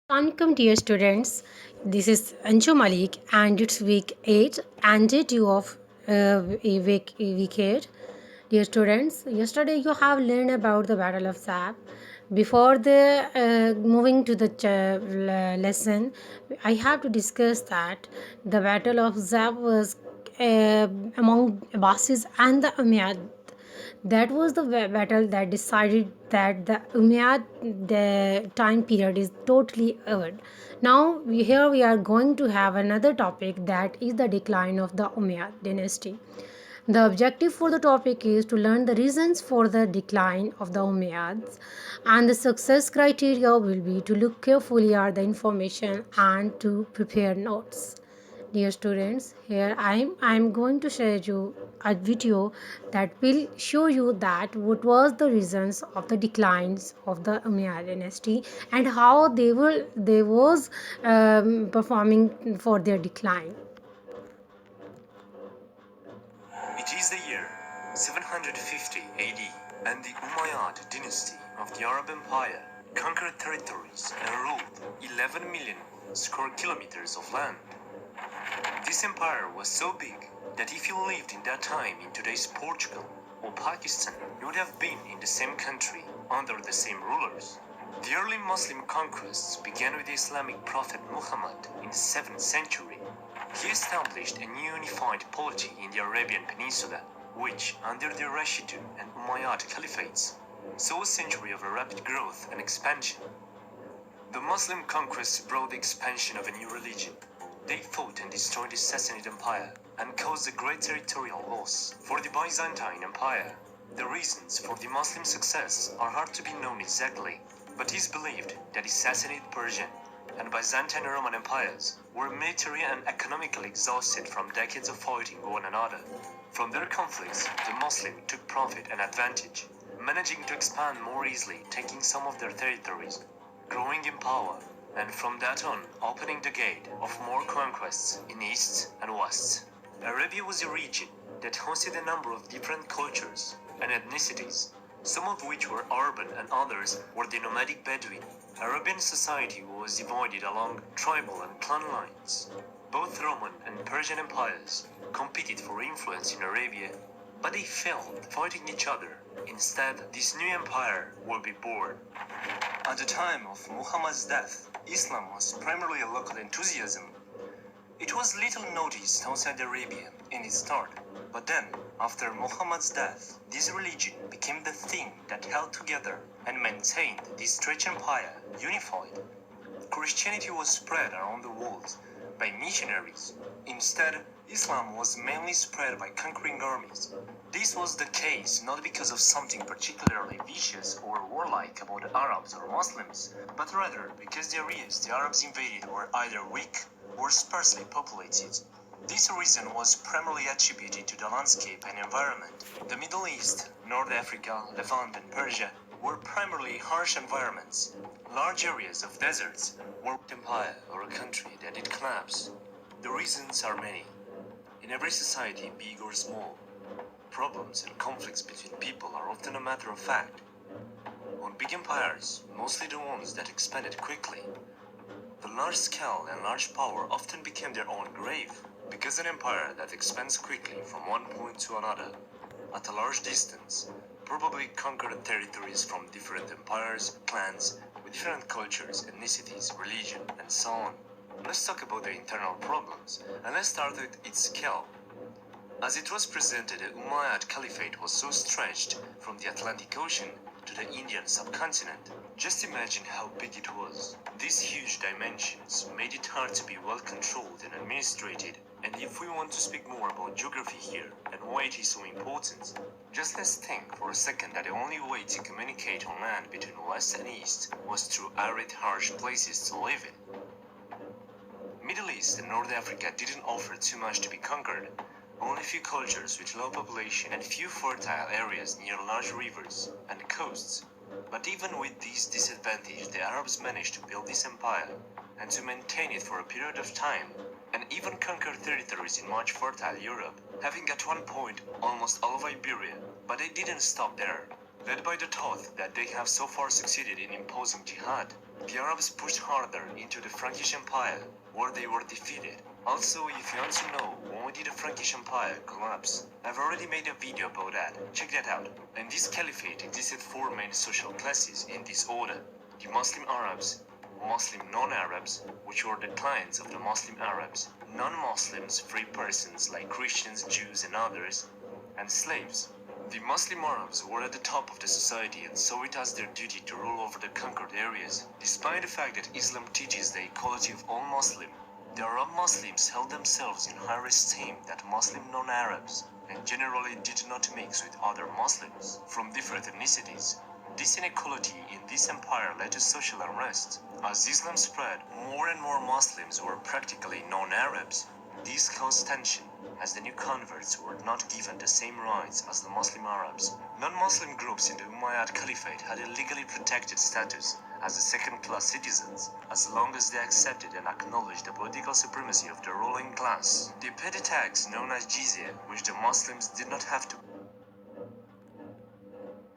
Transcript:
Welcome, dear students. This is Anju Malik, and it's week 8 and day 2 of week 8. Dear students, yesterday you have learned about the Battle of Zap. Before the moving to the lesson, I have to discuss that the Battle of Zap was among Abbasis and the Umayyad. That was the battle that decided that the Umayyad the time period is totally over. Now here we are going to have another topic, that is the decline of the Umayyad dynasty. The objective for the topic is to learn the reasons for the decline of the Umayyads, and the success criteria will be to look carefully at the information and to prepare notes. Dear students, here I'm going to share you a video that will show you that what was the reasons of the declines of the Umayyad dynasty and how they was performing for their decline. It is the year 750 AD, and the Umayyad dynasty of the Arab Empire conquered territories and ruled 11 million square kilometers of land. This empire was so big that if you lived in that time in today's Portugal or Pakistan, you would have been in the same country under the same rulers. The early Muslim conquests began with the Islamic prophet Muhammad in the 7th century. He established a new unified polity in the Arabian Peninsula, which, under the Rashidun and Umayyad caliphates, saw a century of rapid growth and expansion. The Muslim conquests brought the expansion of a new religion. They fought and destroyed the Sassanid Empire and caused a great territorial loss for the Byzantine Empire. The reasons for the Muslim success are hard to be known exactly, but it is believed that the Sassanid Persian and Byzantine Roman empires were military and economically exhausted from decades of fighting one another. From their conflicts, the Muslims took profit and advantage, managing to expand more easily, taking some of their territories, growing in power, and from that on opening the gate of more conquests in east and west. Arabia was a region that hosted a number of different cultures and ethnicities, some of which were urban and others were the nomadic Bedouin. Arabian society was divided along tribal and clan lines. Both Roman and Persian empires competed for influence in Arabia, but they failed fighting each other. Instead, this new empire will be born. At the time of Muhammad's death, Islam was primarily a local enthusiasm. It was little noticed outside Arabia in its start, but then, after Muhammad's death, this religion became the thing that held together and maintained this stretched empire unified. Christianity was spread around the world by missionaries. Instead, Islam was mainly spread by conquering armies. This was the case not because of something particularly vicious or warlike about the Arabs or Muslims, but rather because the areas the Arabs invaded were either weak or sparsely populated. This reason was primarily attributed to the landscape and environment. The Middle East, North Africa, Levant and Persia were primarily harsh environments. Large areas of deserts were empire or a country that did collapse. The reasons are many. In every society, big or small, problems and conflicts between people are often a matter of fact. On big empires, mostly the ones that expanded quickly, the large scale and large power often became their own grave, because an empire that expands quickly from one point to another, at a large distance, probably conquered territories from different empires, clans, with different cultures, ethnicities, religion, and so on. Let's talk about the internal problems, and let's start with its scale. As it was presented, the Umayyad Caliphate was so stretched from the Atlantic Ocean to the Indian subcontinent. Just imagine how big it was. These huge dimensions made it hard to be well controlled and administrated. And if we want to speak more about geography here and why it is so important, just let's think for a second that the only way to communicate on land between west and east was through arid, harsh places to live in. Middle East and North Africa didn't offer too much to be conquered. Only few cultures with low population and few fertile areas near large rivers and coasts. But even with these disadvantages, the Arabs managed to build this empire and to maintain it for a period of time, and even conquer territories in much fertile Europe, having at one point almost all of Iberia. But they didn't stop there. Led by the thought that they have so far succeeded in imposing jihad, The Arabs pushed harder into the Frankish Empire, where they were defeated. Also, if you want to know when did the Frankish Empire collapse, I've already made a video about that, check that out. In this caliphate existed four main social classes in this order: the Muslim Arabs, Muslim non-Arabs, which were the clients of the Muslim Arabs, non-Muslims, free persons like Christians, Jews and others, and slaves. The Muslim Arabs were at the top of the society and saw it as their duty to rule over the conquered areas. Despite the fact that Islam teaches the equality of all Muslims, the Arab Muslims held themselves in higher esteem than Muslim non-Arabs and generally did not mix with other Muslims from different ethnicities. This inequality in this empire led to social unrest. As Islam spread, more and more Muslims were practically non-Arabs. This caused tension, as the new converts were not given the same rights as the Muslim Arabs. Non-Muslim groups in the Umayyad Caliphate had a legally protected status as the second-class citizens, as long as they accepted and acknowledged the political supremacy of the ruling class. They paid a tax known as jizya, which the Muslims did not have to